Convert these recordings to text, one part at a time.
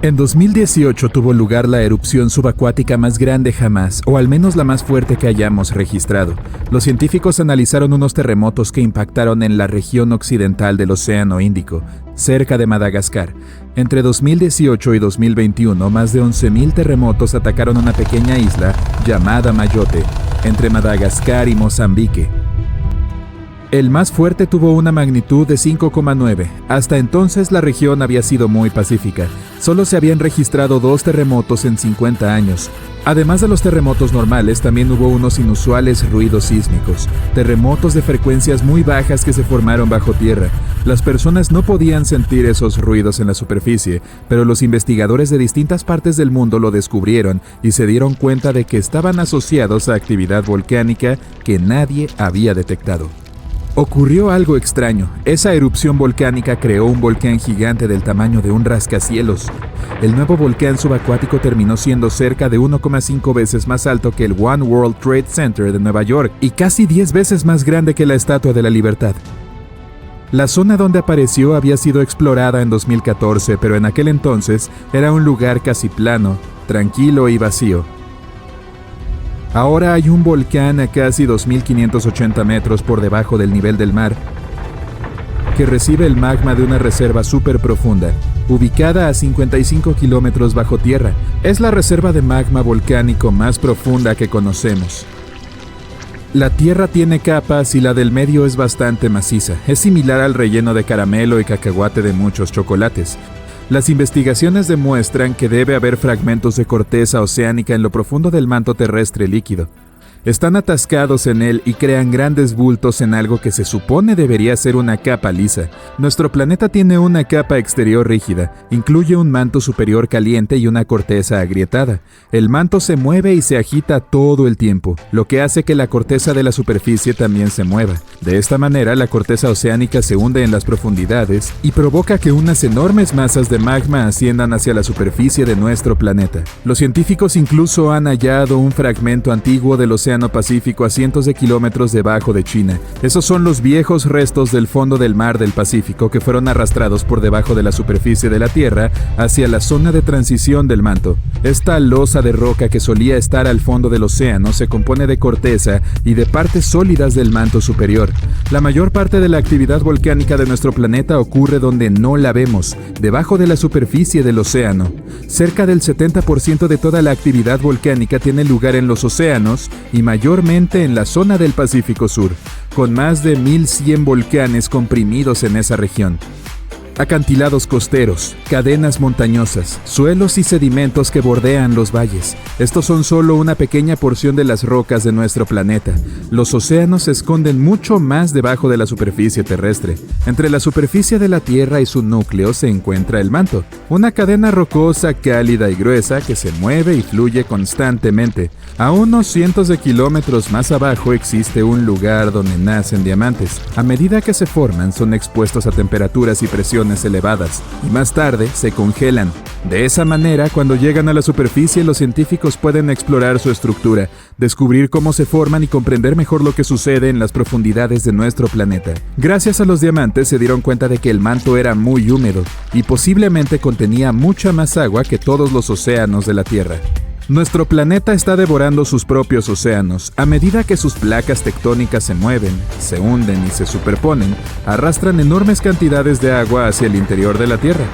En 2018 tuvo lugar la erupción subacuática más grande jamás, o al menos la más fuerte que hayamos registrado. Los científicos analizaron unos terremotos que impactaron en la región occidental del Océano Índico, cerca de Madagascar. Entre 2018 y 2021, más de 11.000 terremotos atacaron una pequeña isla llamada Mayotte, entre Madagascar y Mozambique. El más fuerte tuvo una magnitud de 5,9. Hasta entonces la región había sido muy pacífica. Solo se habían registrado 2 terremotos en 50 años. Además de los terremotos normales, también hubo unos inusuales ruidos sísmicos. Terremotos de frecuencias muy bajas que se formaron bajo tierra. Las personas no podían sentir esos ruidos en la superficie, pero los investigadores de distintas partes del mundo lo descubrieron y se dieron cuenta de que estaban asociados a actividad volcánica que nadie había detectado. Ocurrió algo extraño. Esa erupción volcánica creó un volcán gigante del tamaño de un rascacielos. El nuevo volcán subacuático terminó siendo cerca de 1,5 veces más alto que el One World Trade Center de Nueva York y casi 10 veces más grande que la Estatua de la Libertad. La zona donde apareció había sido explorada en 2014, pero en aquel entonces era un lugar casi plano, tranquilo y vacío. Ahora hay un volcán a casi 2.580 metros por debajo del nivel del mar que recibe el magma de una reserva súper profunda, ubicada a 55 kilómetros bajo tierra. Es la reserva de magma volcánico más profunda que conocemos. La tierra tiene capas y la del medio es bastante maciza. Es similar al relleno de caramelo y cacahuate de muchos chocolates. Las investigaciones demuestran que debe haber fragmentos de corteza oceánica en lo profundo del manto terrestre líquido. Están atascados en él y crean grandes bultos en algo que se supone debería ser una capa lisa. Nuestro planeta tiene una capa exterior rígida, incluye un manto superior caliente y una corteza agrietada. El manto se mueve y se agita todo el tiempo, lo que hace que la corteza de la superficie también se mueva. De esta manera, la corteza oceánica se hunde en las profundidades y provoca que unas enormes masas de magma asciendan hacia la superficie de nuestro planeta. Los científicos incluso han hallado un fragmento antiguo del Océano Pacífico a cientos de kilómetros debajo de China. Esos son los viejos restos del fondo del mar del Pacífico que fueron arrastrados por debajo de la superficie de la Tierra hacia la zona de transición del manto. Esta losa de roca que solía estar al fondo del océano se compone de corteza y de partes sólidas del manto superior. La mayor parte de la actividad volcánica de nuestro planeta ocurre donde no la vemos, debajo de la superficie del océano. Cerca del 70% de toda la actividad volcánica tiene lugar en los océanos y mayormente en la zona del Pacífico Sur, con más de 1.100 volcanes comprimidos en esa región. Acantilados costeros, cadenas montañosas, suelos y sedimentos que bordean los valles. Estos son solo una pequeña porción de las rocas de nuestro planeta. Los océanos se esconden mucho más debajo de la superficie terrestre. Entre la superficie de la Tierra y su núcleo se encuentra el manto, una cadena rocosa cálida y gruesa que se mueve y fluye constantemente. A unos cientos de kilómetros más abajo existe un lugar donde nacen diamantes. A medida que se forman, son expuestos a temperaturas y presiones elevadas y más tarde se congelan. De esa manera, cuando llegan a la superficie, los científicos pueden explorar su estructura, descubrir cómo se forman y comprender mejor lo que sucede en las profundidades de nuestro planeta. Gracias a los diamantes se dieron cuenta de que el manto era muy húmedo y posiblemente contenía mucha más agua que todos los océanos de la Tierra. Nuestro planeta está devorando sus propios océanos. A medida que sus placas tectónicas se mueven, se hunden y se superponen, arrastran enormes cantidades de agua hacia el interior de la Tierra.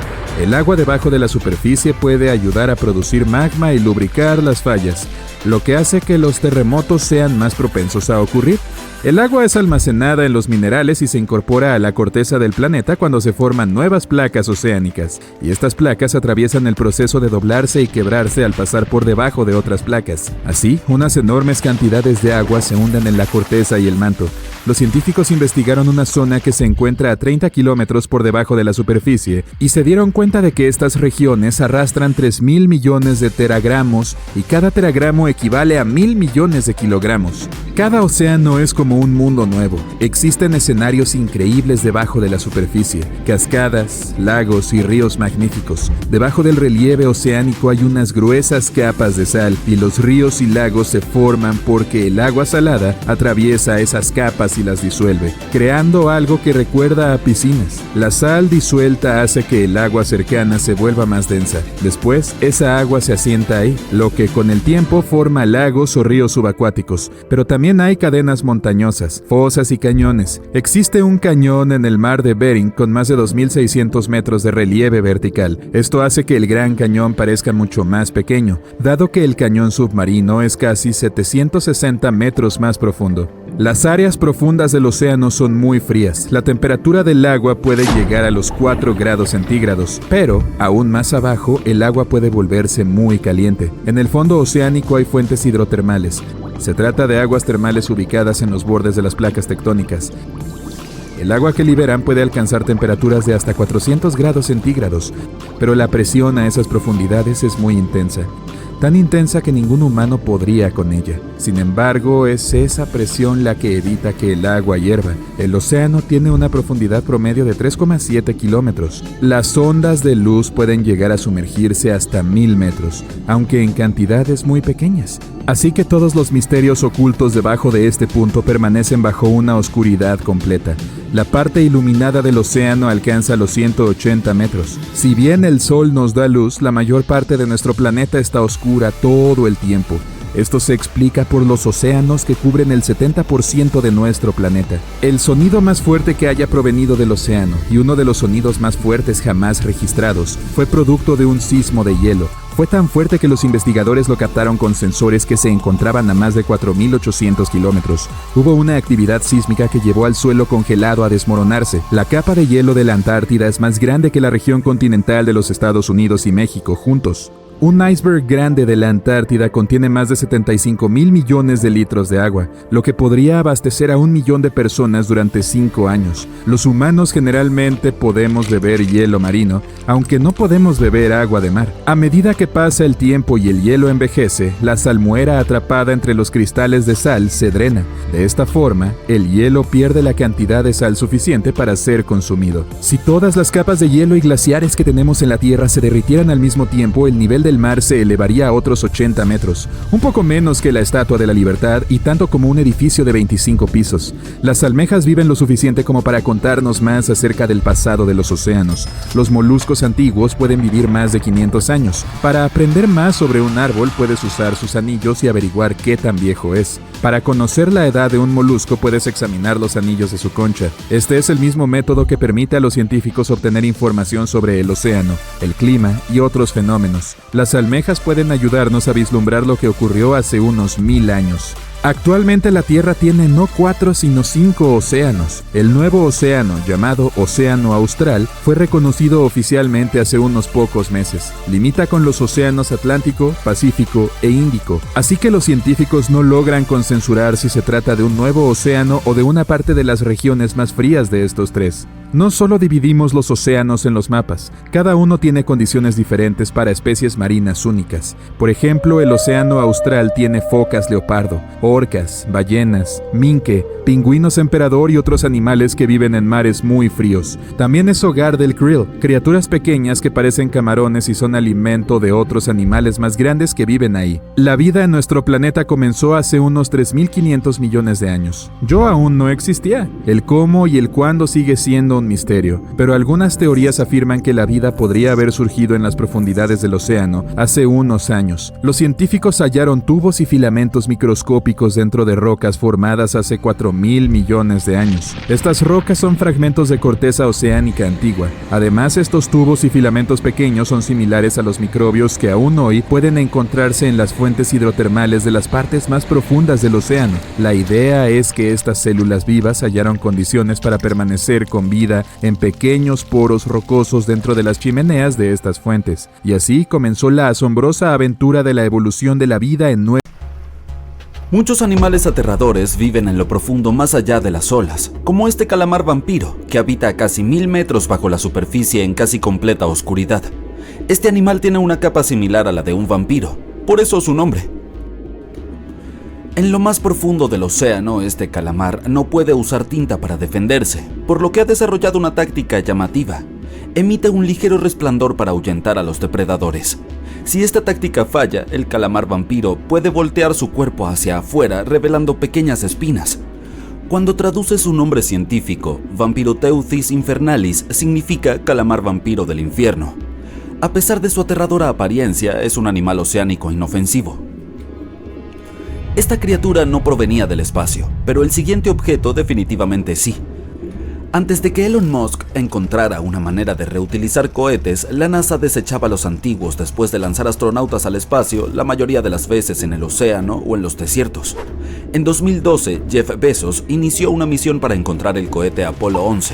El agua debajo de la superficie puede ayudar a producir magma y lubricar las fallas, lo que hace que los terremotos sean más propensos a ocurrir. El agua es almacenada en los minerales y se incorpora a la corteza del planeta cuando se forman nuevas placas oceánicas, y estas placas atraviesan el proceso de doblarse y quebrarse al pasar por debajo de otras placas. Así, unas enormes cantidades de agua se hunden en la corteza y el manto. Los científicos investigaron una zona que se encuentra a 30 kilómetros por debajo de la superficie y se dieron cuenta de que estas regiones arrastran 3.000 millones de teragramos y cada teragramo equivale a 1.000 millones de kilogramos. Cada océano es como como un mundo nuevo. Existen escenarios increíbles debajo de la superficie, cascadas, lagos y ríos magníficos. Debajo del relieve oceánico hay unas gruesas capas de sal y los ríos y lagos se forman porque el agua salada atraviesa esas capas y las disuelve, creando algo que recuerda a piscinas. La sal disuelta hace que el agua cercana se vuelva más densa. Después, esa agua se asienta ahí, lo que con el tiempo forma lagos o ríos subacuáticos. Pero también hay cadenas montañosas, fosas y cañones. Existe un cañón en el mar de Bering con más de 2.600 metros de relieve vertical. Esto hace que el Gran Cañón parezca mucho más pequeño, dado que el cañón submarino es casi 760 metros más profundo. Las áreas profundas del océano son muy frías. La temperatura del agua puede llegar a los 4 grados centígrados, pero, aún más abajo, el agua puede volverse muy caliente. En el fondo oceánico hay fuentes hidrotermales. Se trata de aguas termales ubicadas en los bordes de las placas tectónicas. El agua que liberan puede alcanzar temperaturas de hasta 400 grados centígrados, pero la presión a esas profundidades es muy intensa. Tan intensa que ningún humano podría con ella. Sin embargo, es esa presión la que evita que el agua hierva. El océano tiene una profundidad promedio de 3,7 kilómetros. Las ondas de luz pueden llegar a sumergirse hasta 1000 metros, aunque en cantidades muy pequeñas. Así que todos los misterios ocultos debajo de este punto permanecen bajo una oscuridad completa. La parte iluminada del océano alcanza los 180 metros. Si bien el sol nos da luz, la mayor parte de nuestro planeta está oscura todo el tiempo. Esto se explica por los océanos que cubren el 70% de nuestro planeta. El sonido más fuerte que haya provenido del océano, y uno de los sonidos más fuertes jamás registrados, fue producto de un sismo de hielo. Fue tan fuerte que los investigadores lo captaron con sensores que se encontraban a más de 4.800 kilómetros. Hubo una actividad sísmica que llevó al suelo congelado a desmoronarse. La capa de hielo de la Antártida es más grande que la región continental de los Estados Unidos y México juntos. Un iceberg grande de la Antártida contiene más de 75,000 millones de litros de agua, lo que podría abastecer a 1 millón de personas durante 5 años. Los humanos generalmente podemos beber hielo marino, aunque no podemos beber agua de mar. A medida que pasa el tiempo y el hielo envejece, la salmuera atrapada entre los cristales de sal se drena. De esta forma, el hielo pierde la cantidad de sal suficiente para ser consumido. Si todas las capas de hielo y glaciares que tenemos en la Tierra se derritieran al mismo tiempo, el nivel del mar se elevaría a otros 80 metros, un poco menos que la Estatua de la Libertad y tanto como un edificio de 25 pisos. Las almejas viven lo suficiente como para contarnos más acerca del pasado de los océanos. Los moluscos antiguos pueden vivir más de 500 años. Para aprender más sobre un árbol puedes usar sus anillos y averiguar qué tan viejo es. Para conocer la edad de un molusco puedes examinar los anillos de su concha. Este es el mismo método que permite a los científicos obtener información sobre el océano, el clima y otros fenómenos. Las almejas pueden ayudarnos a vislumbrar lo que ocurrió hace unos 1000 años. Actualmente la Tierra tiene no 4 sino 5 océanos. El nuevo océano, llamado Océano Austral, fue reconocido oficialmente hace unos pocos meses. Limita con los océanos Atlántico, Pacífico e Índico. Así que los científicos no logran consensuar si se trata de un nuevo océano o de una parte de las regiones más frías de estos tres. No solo dividimos los océanos en los mapas, cada uno tiene condiciones diferentes para especies marinas únicas. Por ejemplo, el océano austral tiene focas leopardo, orcas, ballenas, minke, pingüinos emperador y otros animales que viven en mares muy fríos. También es hogar del krill, criaturas pequeñas que parecen camarones y son alimento de otros animales más grandes que viven ahí. La vida en nuestro planeta comenzó hace unos 3.500 millones de años. Yo aún no existía. El cómo y el cuándo sigue siendo un misterio, pero algunas teorías afirman que la vida podría haber surgido en las profundidades del océano hace unos años. Los científicos hallaron tubos y filamentos microscópicos dentro de rocas formadas hace 4.000 millones de años. Estas rocas son fragmentos de corteza oceánica antigua. Además, estos tubos y filamentos pequeños son similares a los microbios que aún hoy pueden encontrarse en las fuentes hidrotermales de las partes más profundas del océano. La idea es que estas células vivas hallaron condiciones para permanecer con vida en pequeños poros rocosos dentro de las chimeneas de estas fuentes. Y así comenzó la asombrosa aventura de la evolución de la vida en nuestro. Muchos animales aterradores viven en lo profundo más allá de las olas, como este calamar vampiro, que habita a casi 1000 metros bajo la superficie en casi completa oscuridad. Este animal tiene una capa similar a la de un vampiro, por eso su nombre. En lo más profundo del océano, este calamar no puede usar tinta para defenderse, por lo que ha desarrollado una táctica llamativa. Emite un ligero resplandor para ahuyentar a los depredadores. Si esta táctica falla, el calamar vampiro puede voltear su cuerpo hacia afuera, revelando pequeñas espinas. Cuando traduce su nombre científico, Vampiroteuthis infernalis significa calamar vampiro del infierno. A pesar de su aterradora apariencia, es un animal oceánico inofensivo. Esta criatura no provenía del espacio, pero el siguiente objeto definitivamente sí. Antes de que Elon Musk encontrara una manera de reutilizar cohetes, la NASA desechaba los antiguos después de lanzar astronautas al espacio, la mayoría de las veces en el océano o en los desiertos. En 2012, Jeff Bezos inició una misión para encontrar el cohete Apolo 11.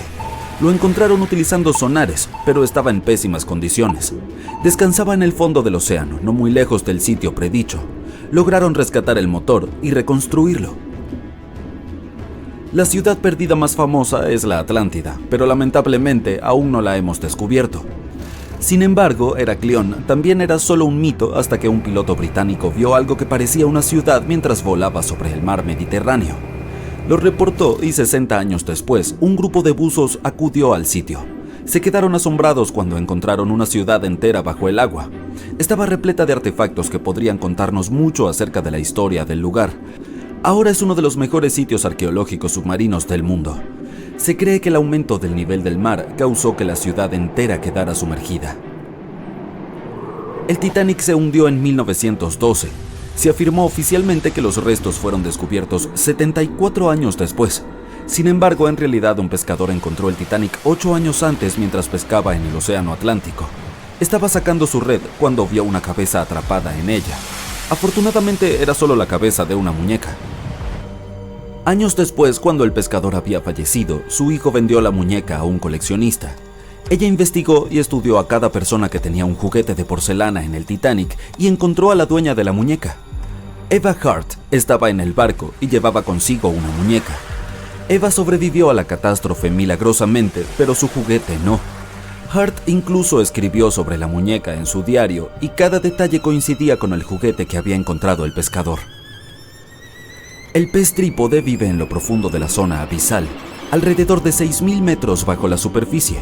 Lo encontraron utilizando sonares, pero estaba en pésimas condiciones. Descansaba en el fondo del océano, no muy lejos del sitio predicho. Lograron rescatar el motor y reconstruirlo. La ciudad perdida más famosa es la Atlántida, pero lamentablemente aún no la hemos descubierto. Sin embargo, Heraclión también era solo un mito hasta que un piloto británico vio algo que parecía una ciudad mientras volaba sobre el mar Mediterráneo. Lo reportó y 60 años después, un grupo de buzos acudió al sitio. Se quedaron asombrados cuando encontraron una ciudad entera bajo el agua. Estaba repleta de artefactos que podrían contarnos mucho acerca de la historia del lugar. Ahora es uno de los mejores sitios arqueológicos submarinos del mundo. Se cree que el aumento del nivel del mar causó que la ciudad entera quedara sumergida. El Titanic se hundió en 1912. Se afirmó oficialmente que los restos fueron descubiertos 74 años después. Sin embargo, en realidad un pescador encontró el Titanic 8 años antes mientras pescaba en el Océano Atlántico. Estaba sacando su red cuando vio una cabeza atrapada en ella. Afortunadamente era solo la cabeza de una muñeca. Años después, cuando el pescador había fallecido, su hijo vendió la muñeca a un coleccionista. Ella investigó y estudió a cada persona que tenía un juguete de porcelana en el Titanic y encontró a la dueña de la muñeca. Eva Hart estaba en el barco y llevaba consigo una muñeca. Eva sobrevivió a la catástrofe milagrosamente, pero su juguete no. Hart incluso escribió sobre la muñeca en su diario y cada detalle coincidía con el juguete que había encontrado el pescador. El pez trípode vive en lo profundo de la zona abisal, alrededor de 6.000 metros bajo la superficie.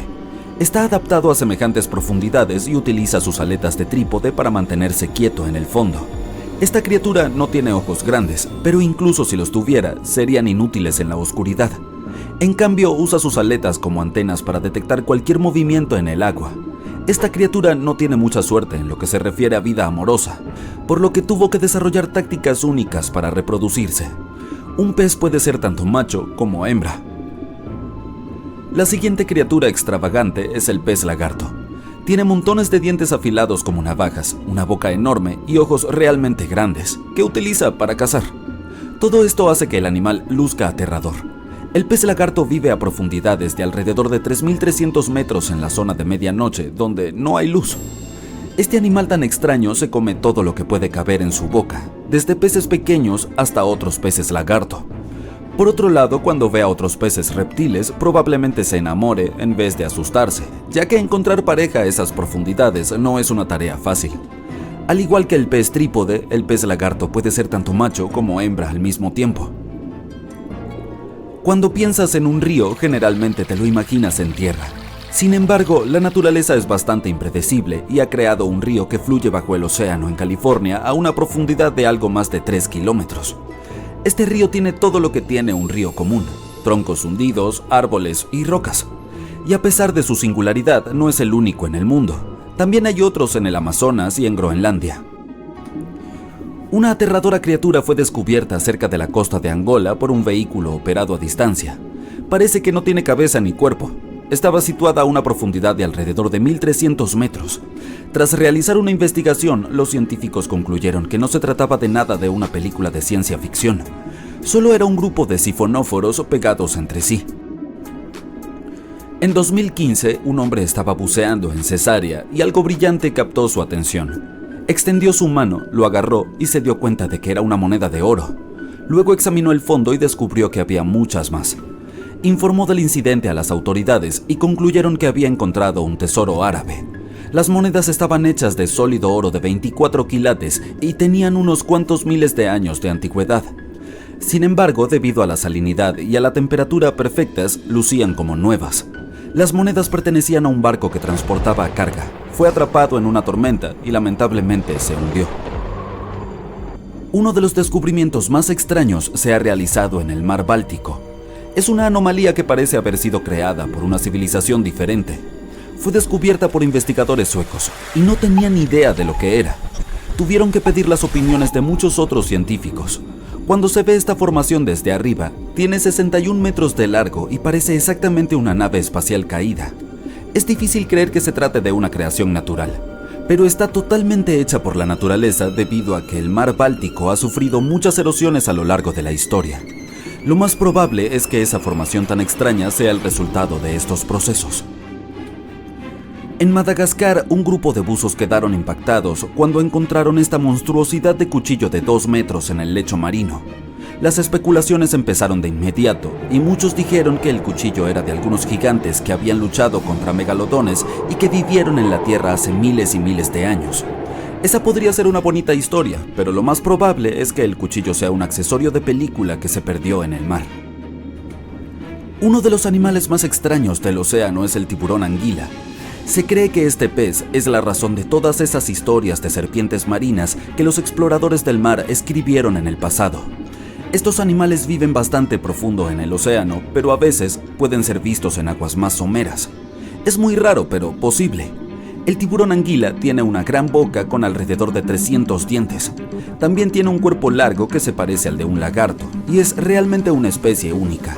Está adaptado a semejantes profundidades y utiliza sus aletas de trípode para mantenerse quieto en el fondo. Esta criatura no tiene ojos grandes, pero incluso si los tuviera, serían inútiles en la oscuridad. En cambio, usa sus aletas como antenas para detectar cualquier movimiento en el agua. Esta criatura no tiene mucha suerte en lo que se refiere a vida amorosa, por lo que tuvo que desarrollar tácticas únicas para reproducirse. Un pez puede ser tanto macho como hembra. La siguiente criatura extravagante es el pez lagarto. Tiene montones de dientes afilados como navajas, una boca enorme y ojos realmente grandes, que utiliza para cazar. Todo esto hace que el animal luzca aterrador. El pez lagarto vive a profundidades de alrededor de 3.300 metros en la zona de medianoche, donde no hay luz. Este animal tan extraño se come todo lo que puede caber en su boca, desde peces pequeños hasta otros peces lagarto. Por otro lado, cuando ve a otros peces reptiles, probablemente se enamore en vez de asustarse, ya que encontrar pareja a esas profundidades no es una tarea fácil. Al igual que el pez trípode, el pez lagarto puede ser tanto macho como hembra al mismo tiempo. Cuando piensas en un río, generalmente te lo imaginas en tierra. Sin embargo, la naturaleza es bastante impredecible y ha creado un río que fluye bajo el océano en California a una profundidad de algo más de 3 kilómetros. Este río tiene todo lo que tiene un río común: troncos hundidos, árboles y rocas. Y a pesar de su singularidad, no es el único en el mundo. También hay otros en el Amazonas y en Groenlandia. Una aterradora criatura fue descubierta cerca de la costa de Angola por un vehículo operado a distancia. Parece que no tiene cabeza ni cuerpo. Estaba situada a una profundidad de alrededor de 1.300 metros. Tras realizar una investigación, los científicos concluyeron que no se trataba de nada de una película de ciencia ficción. Solo era un grupo de sifonóforos pegados entre sí. En 2015, un hombre estaba buceando en Cesárea y algo brillante captó su atención. Extendió su mano, lo agarró y se dio cuenta de que era una moneda de oro. Luego examinó el fondo y descubrió que había muchas más. Informó del incidente a las autoridades y concluyeron que había encontrado un tesoro árabe. Las monedas estaban hechas de sólido oro de 24 quilates y tenían unos cuantos miles de años de antigüedad. Sin embargo, debido a la salinidad y a la temperatura perfectas, lucían como nuevas. Las monedas pertenecían a un barco que transportaba carga. Fue atrapado en una tormenta y lamentablemente se hundió. Uno de los descubrimientos más extraños se ha realizado en el mar Báltico. Es una anomalía que parece haber sido creada por una civilización diferente. Fue descubierta por investigadores suecos y no tenían idea de lo que era. Tuvieron que pedir las opiniones de muchos otros científicos. Cuando se ve esta formación desde arriba, tiene 61 metros de largo y parece exactamente una nave espacial caída. Es difícil creer que se trate de una creación natural, pero está totalmente hecha por la naturaleza debido a que el mar Báltico ha sufrido muchas erosiones a lo largo de la historia. Lo más probable es que esa formación tan extraña sea el resultado de estos procesos. En Madagascar, un grupo de buzos quedaron impactados cuando encontraron esta monstruosidad de cuchillo de 2 metros en el lecho marino. Las especulaciones empezaron de inmediato y muchos dijeron que el cuchillo era de algunos gigantes que habían luchado contra megalodones y que vivieron en la Tierra hace miles y miles de años. Esa podría ser una bonita historia, pero lo más probable es que el cuchillo sea un accesorio de película que se perdió en el mar. Uno de los animales más extraños del océano es el tiburón anguila. Se cree que este pez es la razón de todas esas historias de serpientes marinas que los exploradores del mar escribieron en el pasado. Estos animales viven bastante profundo en el océano, pero a veces pueden ser vistos en aguas más someras. Es muy raro, pero posible. El tiburón anguila tiene una gran boca con alrededor de 300 dientes. También tiene un cuerpo largo que se parece al de un lagarto, y es realmente una especie única.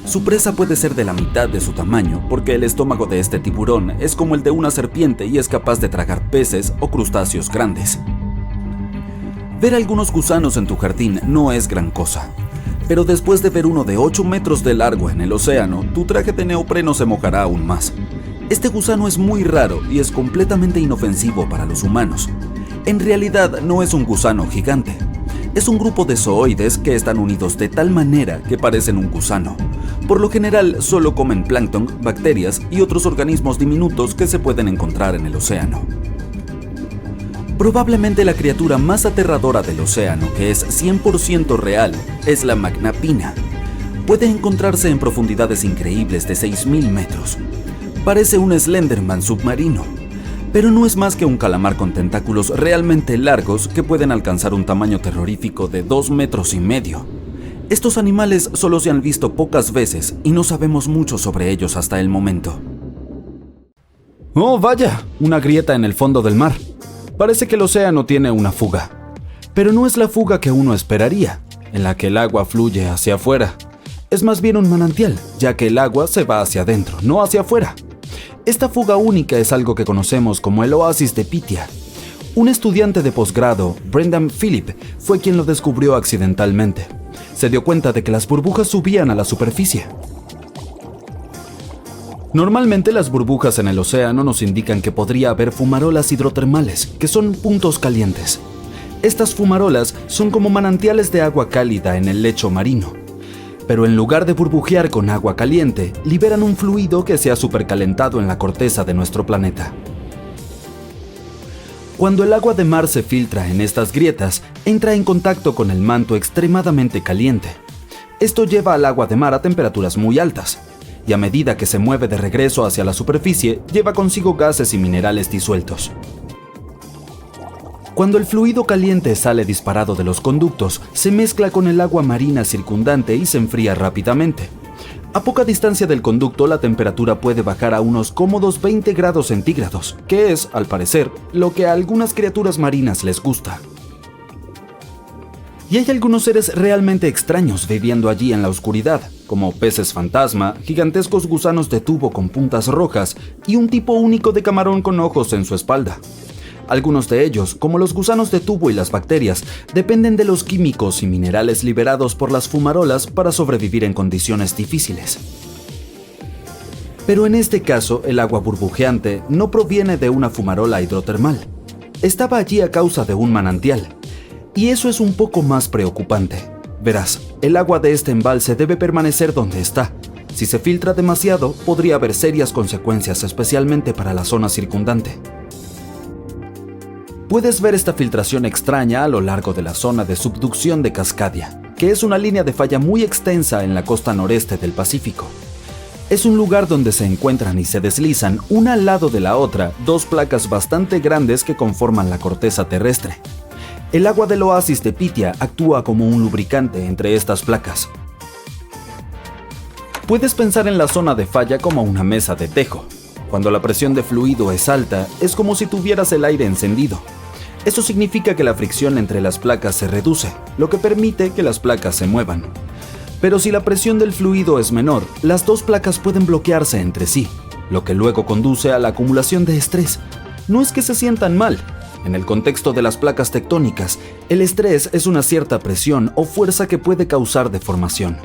Su presa puede ser de la mitad de su tamaño porque el estómago de este tiburón es como el de una serpiente y es capaz de tragar peces o crustáceos grandes. Ver algunos gusanos en tu jardín no es gran cosa, pero después de ver uno de 8 metros de largo en el océano, tu traje de neopreno se mojará aún más. Este gusano es muy raro y es completamente inofensivo para los humanos. En realidad no es un gusano gigante. Es un grupo de zooides que están unidos de tal manera que parecen un gusano. Por lo general solo comen plancton, bacterias y otros organismos diminutos que se pueden encontrar en el océano. Probablemente la criatura más aterradora del océano, que es 100% real, es la magnapina. Puede encontrarse en profundidades increíbles de 6.000 metros. Parece un Slenderman submarino, pero no es más que un calamar con tentáculos realmente largos que pueden alcanzar un tamaño terrorífico de 2,5 metros. Estos animales solo se han visto pocas veces y no sabemos mucho sobre ellos hasta el momento. ¡Oh, vaya! Una grieta en el fondo del mar. Parece que el océano tiene una fuga. Pero no es la fuga que uno esperaría, en la que el agua fluye hacia afuera. Es más bien un manantial, ya que el agua se va hacia adentro, no hacia afuera. Esta fuga única es algo que conocemos como el oasis de Pythia. Un estudiante de posgrado, Brendan Phillip, fue quien lo descubrió accidentalmente. Se dio cuenta de que las burbujas subían a la superficie. Normalmente las burbujas en el océano nos indican que podría haber fumarolas hidrotermales, que son puntos calientes. Estas fumarolas son como manantiales de agua cálida en el lecho marino. Pero en lugar de burbujear con agua caliente, liberan un fluido que se ha supercalentado en la corteza de nuestro planeta. Cuando el agua de mar se filtra en estas grietas, entra en contacto con el manto extremadamente caliente. Esto lleva al agua de mar a temperaturas muy altas, y a medida que se mueve de regreso hacia la superficie, lleva consigo gases y minerales disueltos. Cuando el fluido caliente sale disparado de los conductos, se mezcla con el agua marina circundante y se enfría rápidamente. A poca distancia del conducto, la temperatura puede bajar a unos cómodos 20 grados centígrados, que es, al parecer, lo que a algunas criaturas marinas les gusta. Y hay algunos seres realmente extraños viviendo allí en la oscuridad, como peces fantasma, gigantescos gusanos de tubo con puntas rojas y un tipo único de camarón con ojos en su espalda. Algunos de ellos, como los gusanos de tubo y las bacterias, dependen de los químicos y minerales liberados por las fumarolas para sobrevivir en condiciones difíciles. Pero en este caso, el agua burbujeante no proviene de una fumarola hidrotermal. Estaba allí a causa de un manantial. Y eso es un poco más preocupante. Verás, el agua de este embalse debe permanecer donde está. Si se filtra demasiado, podría haber serias consecuencias, especialmente para la zona circundante. Puedes ver esta filtración extraña a lo largo de la zona de subducción de Cascadia. que es una línea de falla muy extensa en la costa noreste del Pacífico. Es un lugar donde se encuentran y se deslizan una al lado de la otra dos placas bastante grandes que conforman la corteza terrestre. El agua del oasis de Pitia actúa como un lubricante entre estas placas. Puedes pensar en la zona de falla como una mesa de tejo. Cuando la presión de fluido es alta, es como si tuvieras el aire encendido. Eso significa que la fricción entre las placas se reduce, lo que permite que las placas se muevan. Pero si la presión del fluido es menor, las dos placas pueden bloquearse entre sí, lo que luego conduce a la acumulación de estrés. No es que se sientan mal. En el contexto de las placas tectónicas, el estrés es una cierta presión o fuerza que puede causar deformación.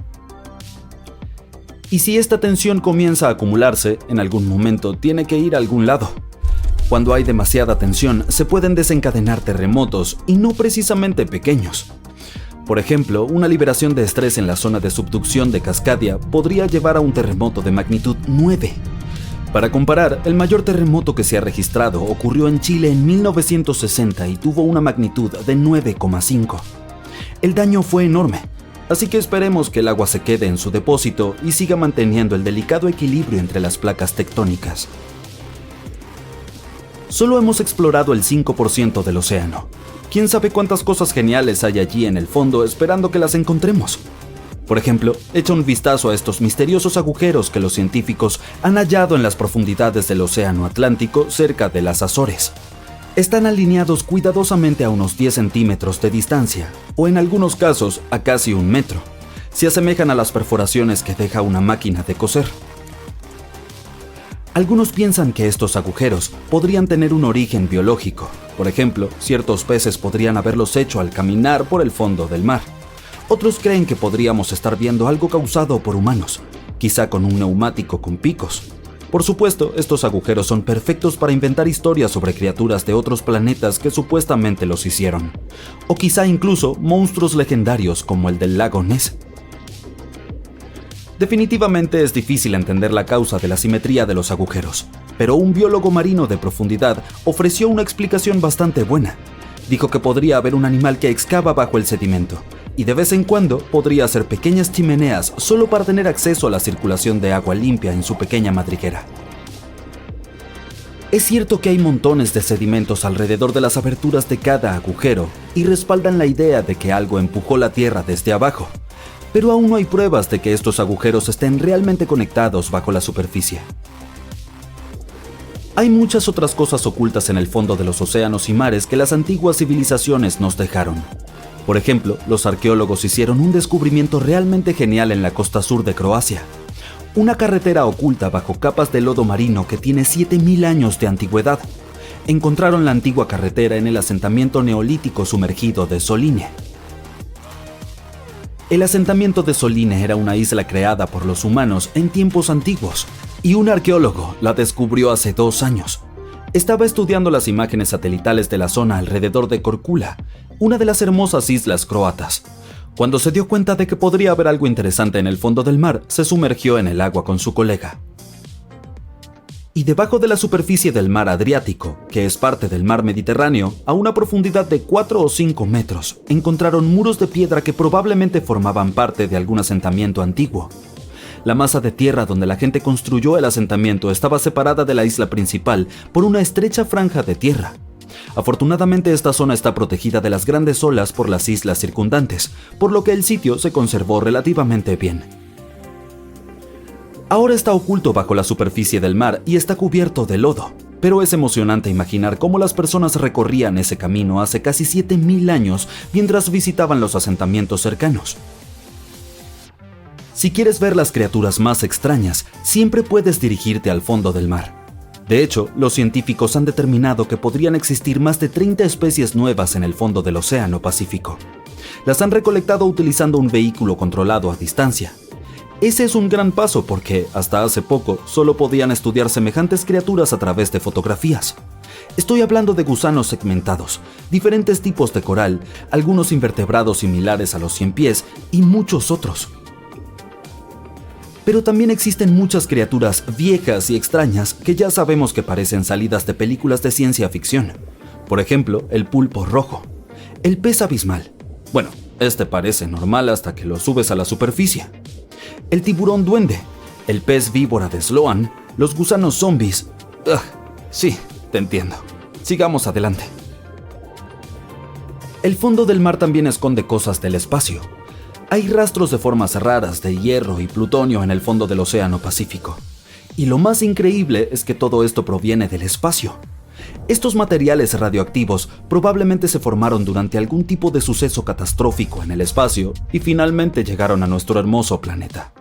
Y si esta tensión comienza a acumularse, en algún momento tiene que ir a algún lado. Cuando hay demasiada tensión, se pueden desencadenar terremotos, y no precisamente pequeños. Por ejemplo, una liberación de estrés en la zona de subducción de Cascadia podría llevar a un terremoto de magnitud 9. Para comparar, el mayor terremoto que se ha registrado ocurrió en Chile en 1960 y tuvo una magnitud de 9,5. El daño fue enorme. Así que esperemos que el agua se quede en su depósito y siga manteniendo el delicado equilibrio entre las placas tectónicas. Solo hemos explorado el 5% del océano. ¿Quién sabe cuántas cosas geniales hay allí en el fondo esperando que las encontremos? Por ejemplo, echa un vistazo a estos misteriosos agujeros que los científicos han hallado en las profundidades del océano Atlántico cerca de las Azores. Están alineados cuidadosamente a unos 10 centímetros de distancia, o en algunos casos a casi 1 metro. Se asemejan a las perforaciones que deja una máquina de coser. Algunos piensan que estos agujeros podrían tener un origen biológico. Por ejemplo, ciertos peces podrían haberlos hecho al caminar por el fondo del mar. Otros creen que podríamos estar viendo algo causado por humanos, quizá con un neumático con picos. Por supuesto, estos agujeros son perfectos para inventar historias sobre criaturas de otros planetas que supuestamente los hicieron. O quizá incluso monstruos legendarios como el del lago Ness. Definitivamente es difícil entender la causa de la simetría de los agujeros, pero un biólogo marino de profundidad ofreció una explicación bastante buena. Dijo que podría haber un animal que excava bajo el sedimento, y de vez en cuando podría hacer pequeñas chimeneas solo para tener acceso a la circulación de agua limpia en su pequeña madriguera. Es cierto que hay montones de sedimentos alrededor de las aberturas de cada agujero y respaldan la idea de que algo empujó la tierra desde abajo, pero aún no hay pruebas de que estos agujeros estén realmente conectados bajo la superficie. Hay muchas otras cosas ocultas en el fondo de los océanos y mares que las antiguas civilizaciones nos dejaron. Por ejemplo, los arqueólogos hicieron un descubrimiento realmente genial en la costa sur de Croacia. Una carretera oculta bajo capas de lodo marino que tiene 7000 años de antigüedad. Encontraron la antigua carretera en el asentamiento neolítico sumergido de Soline. El asentamiento de Soline era una isla creada por los humanos en tiempos antiguos, y un arqueólogo la descubrió hace 2 años. Estaba estudiando las imágenes satelitales de la zona alrededor de Korčula, una de las hermosas islas croatas. Cuando se dio cuenta de que podría haber algo interesante en el fondo del mar, se sumergió en el agua con su colega. Y debajo de la superficie del mar Adriático, que es parte del mar Mediterráneo, a una profundidad de 4 o 5 metros, encontraron muros de piedra que probablemente formaban parte de algún asentamiento antiguo. La masa de tierra donde la gente construyó el asentamiento estaba separada de la isla principal por una estrecha franja de tierra. Afortunadamente, esta zona está protegida de las grandes olas por las islas circundantes, por lo que el sitio se conservó relativamente bien. Ahora está oculto bajo la superficie del mar y está cubierto de lodo, pero es emocionante imaginar cómo las personas recorrían ese camino hace casi 7000 años mientras visitaban los asentamientos cercanos. Si quieres ver las criaturas más extrañas, siempre puedes dirigirte al fondo del mar. De hecho, los científicos han determinado que podrían existir más de 30 especies nuevas en el fondo del Océano Pacífico. Las han recolectado utilizando un vehículo controlado a distancia. Ese es un gran paso porque, hasta hace poco, solo podían estudiar semejantes criaturas a través de fotografías. Estoy hablando de gusanos segmentados, diferentes tipos de coral, algunos invertebrados similares a los 100 pies y muchos otros. Pero también existen muchas criaturas viejas y extrañas que ya sabemos que parecen salidas de películas de ciencia ficción. Por ejemplo, el pulpo rojo, el pez abismal. Bueno, Este parece normal hasta que lo subes a la superficie. El tiburón duende, el pez víbora de Sloan, los gusanos zombies. Sí, te entiendo. Sigamos adelante. El fondo del mar también esconde cosas del espacio. Hay rastros de formas raras de hierro y plutonio en el fondo del Océano Pacífico. Y lo más increíble es que todo esto proviene del espacio. Estos materiales radioactivos probablemente se formaron durante algún tipo de suceso catastrófico en el espacio y finalmente llegaron a nuestro hermoso planeta.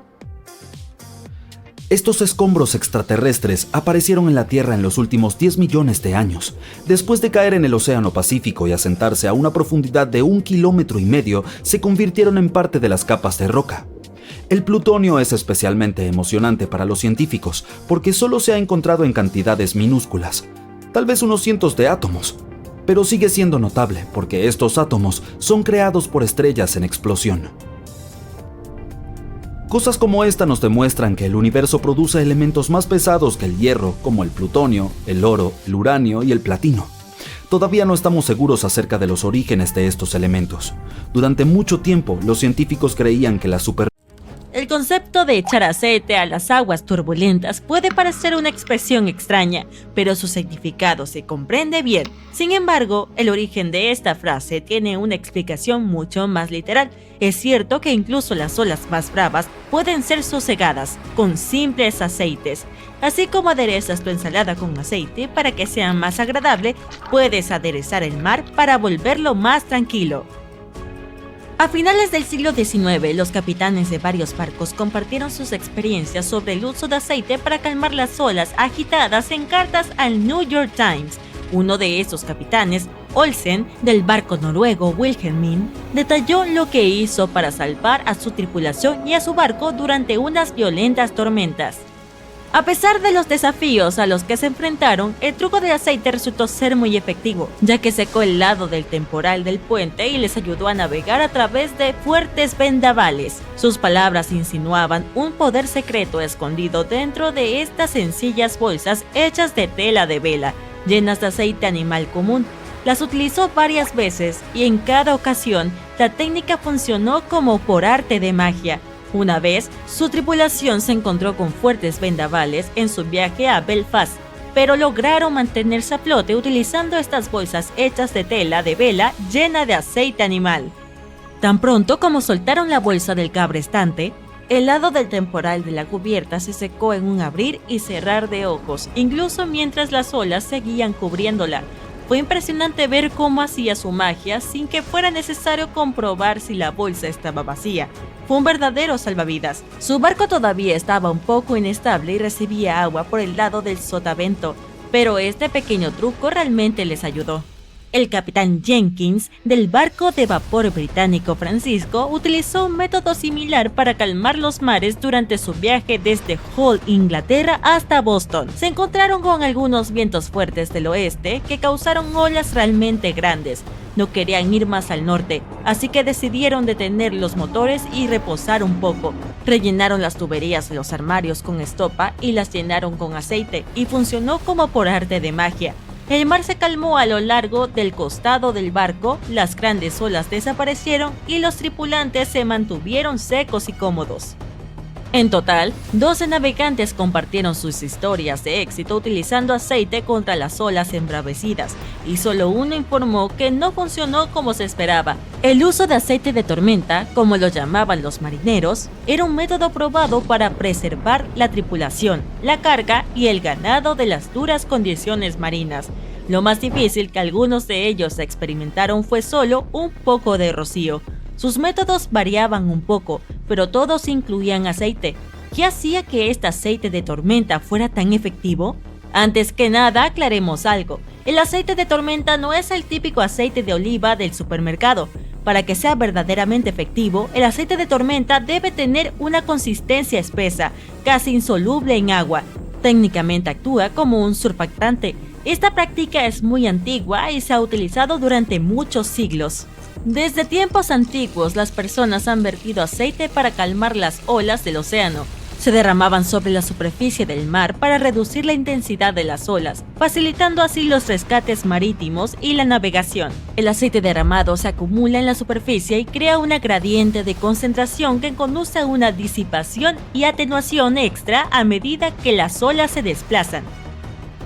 Estos escombros extraterrestres aparecieron en la Tierra en los últimos 10 millones de años. Después de caer en el Océano Pacífico y asentarse a una profundidad de 1,5 kilómetros, se convirtieron en parte de las capas de roca. El plutonio es especialmente emocionante para los científicos porque solo se ha encontrado en cantidades minúsculas, tal vez unos cientos de átomos, pero sigue siendo notable porque estos átomos son creados por estrellas en explosión. Cosas como esta nos demuestran que el universo produce elementos más pesados que el hierro, como el plutonio, el oro, el uranio y el platino. Todavía no estamos seguros acerca de los orígenes de estos elementos. Durante mucho tiempo, los científicos creían que la El concepto de echar aceite a las aguas turbulentas puede parecer una expresión extraña, pero su significado se comprende bien. Sin embargo, el origen de esta frase tiene una explicación mucho más literal. Es cierto que incluso las olas más bravas pueden ser sosegadas con simples aceites. Así como aderezas tu ensalada con aceite para que sea más agradable, puedes aderezar el mar para volverlo más tranquilo. A finales del siglo XIX, los capitanes de varios barcos compartieron sus experiencias sobre el uso de aceite para calmar las olas agitadas en cartas al New York Times. Uno de esos capitanes, Olsen, del barco noruego Wilhelmine, detalló lo que hizo para salvar a su tripulación y a su barco durante unas violentas tormentas. A pesar de los desafíos a los que se enfrentaron, el truco del aceite resultó ser muy efectivo, ya que secó el lado del temporal del puente y les ayudó a navegar a través de fuertes vendavales. Sus palabras insinuaban un poder secreto escondido dentro de estas sencillas bolsas hechas de tela de vela, llenas de aceite animal común. Las utilizó varias veces y en cada ocasión la técnica funcionó como por arte de magia. Una vez, su tripulación se encontró con fuertes vendavales en su viaje a Belfast, pero lograron mantenerse a flote utilizando estas bolsas hechas de tela de vela llena de aceite animal. Tan pronto como soltaron la bolsa del cabrestante, el lado del temporal de la cubierta se secó en un abrir y cerrar de ojos, incluso mientras las olas seguían cubriéndola. Fue impresionante ver cómo hacía su magia sin que fuera necesario comprobar si la bolsa estaba vacía. Fue un verdadero salvavidas. Su barco todavía estaba un poco inestable y recibía agua por el lado del sotavento, pero este pequeño truco realmente les ayudó. El capitán Jenkins, del barco de vapor británico Francisco, utilizó un método similar para calmar los mares durante su viaje desde Hull, Inglaterra, hasta Boston. Se encontraron con algunos vientos fuertes del oeste que causaron olas realmente grandes. No querían ir más al norte, así que decidieron detener los motores y reposar un poco. Rellenaron las tuberías de los armarios con estopa y las llenaron con aceite, y funcionó como por arte de magia. El mar se calmó a lo largo del costado del barco, las grandes olas desaparecieron y los tripulantes se mantuvieron secos y cómodos. En total, 12 navegantes compartieron sus historias de éxito utilizando aceite contra las olas embravecidas, y solo uno informó que no funcionó como se esperaba. El uso de aceite de tormenta, como lo llamaban los marineros, era un método probado para preservar la tripulación, la carga y el ganado de las duras condiciones marinas. Lo más difícil que algunos de ellos experimentaron fue solo un poco de rocío. Sus métodos variaban un poco, pero todos incluían aceite. ¿Qué hacía que este aceite de tormenta fuera tan efectivo? Antes que nada, aclaremos algo. El aceite de tormenta no es el típico aceite de oliva del supermercado. Para que sea verdaderamente efectivo, el aceite de tormenta debe tener una consistencia espesa, casi insoluble en agua. Técnicamente actúa como un surfactante. Esta práctica es muy antigua y se ha utilizado durante muchos siglos. Desde tiempos antiguos, las personas han vertido aceite para calmar las olas del océano. Se derramaban sobre la superficie del mar para reducir la intensidad de las olas, facilitando así los rescates marítimos y la navegación. El aceite derramado se acumula en la superficie y crea una gradiente de concentración que conduce a una disipación y atenuación extra a medida que las olas se desplazan.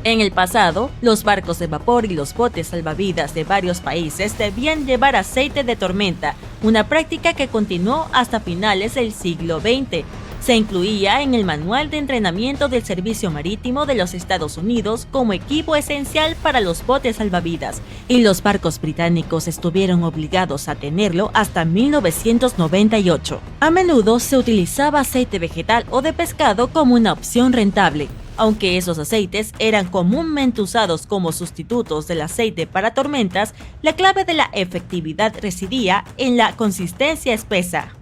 En el pasado, los barcos de vapor y los botes salvavidas de varios países debían llevar aceite de tormenta, una práctica que continuó hasta finales del siglo XX. Se incluía en el Manual de Entrenamiento del Servicio Marítimo de los Estados Unidos como equipo esencial para los botes salvavidas, y los barcos británicos estuvieron obligados a tenerlo hasta 1998. A menudo se utilizaba aceite vegetal o de pescado como una opción rentable. Aunque esos aceites eran comúnmente usados como sustitutos del aceite para tormentas, la clave de la efectividad residía en la consistencia espesa.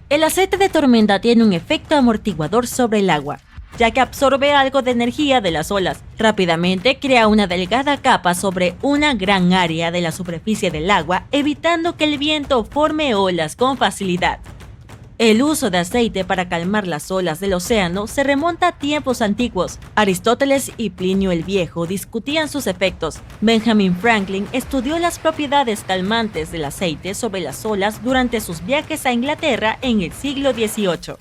El aceite de tormenta tiene un efecto amortiguador sobre el agua, ya que absorbe algo de energía de las olas. Rápidamente crea una delgada capa sobre una gran área de la superficie del agua, evitando que el viento forme olas con facilidad. El uso de aceite para calmar las olas del océano se remonta a tiempos antiguos. Aristóteles y Plinio el Viejo discutían sus efectos. Benjamin Franklin estudió las propiedades calmantes del aceite sobre las olas durante sus viajes a Inglaterra en el siglo XVIII.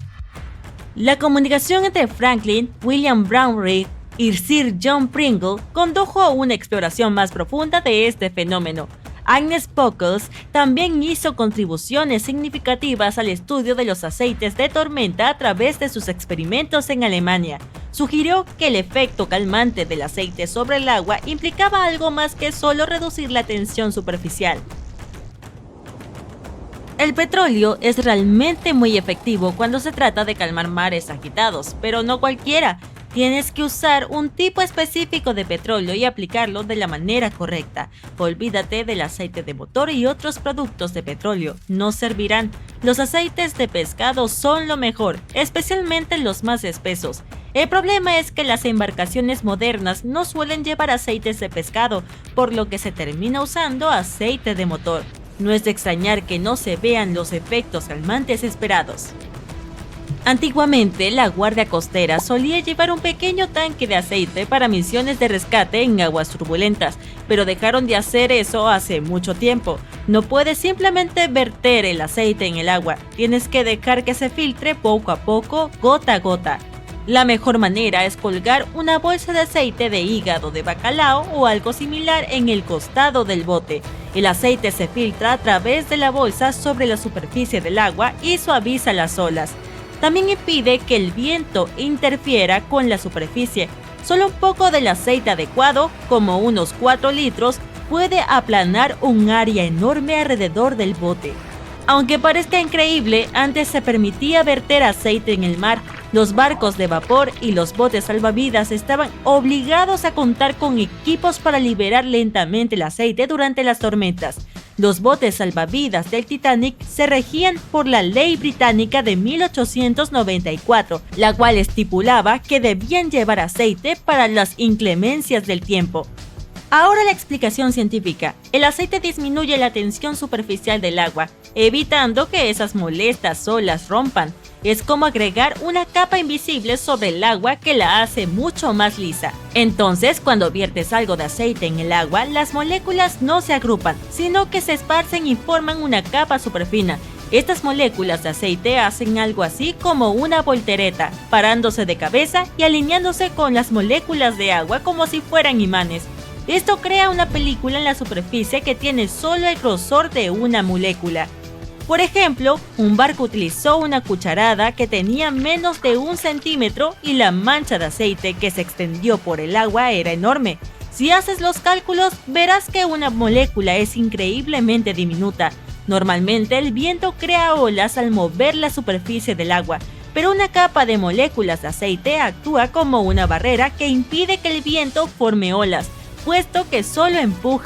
La comunicación entre Franklin, William Brown Read y Sir John Pringle condujo a una exploración más profunda de este fenómeno. Agnes Pockels también hizo contribuciones significativas al estudio de los aceites de tormenta a través de sus experimentos en Alemania. Sugirió que el efecto calmante del aceite sobre el agua implicaba algo más que solo reducir la tensión superficial. El petróleo es realmente muy efectivo cuando se trata de calmar mares agitados, pero no cualquiera. Tienes que usar un tipo específico de petróleo y aplicarlo de la manera correcta. Olvídate del aceite de motor y otros productos de petróleo, no servirán. Los aceites de pescado son lo mejor, especialmente los más espesos. El problema es que las embarcaciones modernas no suelen llevar aceites de pescado, por lo que se termina usando aceite de motor. No es de extrañar que no se vean los efectos calmantes esperados. Antiguamente, la Guardia Costera solía llevar un pequeño tanque de aceite para misiones de rescate en aguas turbulentas, pero dejaron de hacer eso hace mucho tiempo. No puedes simplemente verter el aceite en el agua, tienes que dejar que se filtre poco a poco, gota a gota. La mejor manera es colgar una bolsa de aceite de hígado de bacalao o algo similar en el costado del bote. El aceite se filtra a través de la bolsa sobre la superficie del agua y suaviza las olas. También impide que el viento interfiera con la superficie. Solo un poco del aceite adecuado, como unos 4 litros, puede aplanar un área enorme alrededor del bote. Aunque parezca increíble, antes se permitía verter aceite en el mar. Los barcos de vapor y los botes salvavidas estaban obligados a contar con equipos para liberar lentamente el aceite durante las tormentas. Los botes salvavidas del Titanic se regían por la ley británica de 1894, la cual estipulaba que debían llevar aceite para las inclemencias del tiempo. Ahora la explicación científica. El aceite disminuye la tensión superficial del agua, evitando que esas molestas olas rompan. Es como agregar una capa invisible sobre el agua que la hace mucho más lisa. Entonces, cuando viertes algo de aceite en el agua, las moléculas no se agrupan, sino que se esparcen y forman una capa superfina. Estas moléculas de aceite hacen algo así como una voltereta, parándose de cabeza y alineándose con las moléculas de agua como si fueran imanes. Esto crea una película en la superficie que tiene solo el grosor de una molécula. Por ejemplo, un barco utilizó una cucharada que tenía menos de 1 centímetro y la mancha de aceite que se extendió por el agua era enorme. Si haces los cálculos, verás que una molécula es increíblemente diminuta. Normalmente el viento crea olas al mover la superficie del agua, pero una capa de moléculas de aceite actúa como una barrera que impide que el viento forme olas, puesto que solo empuja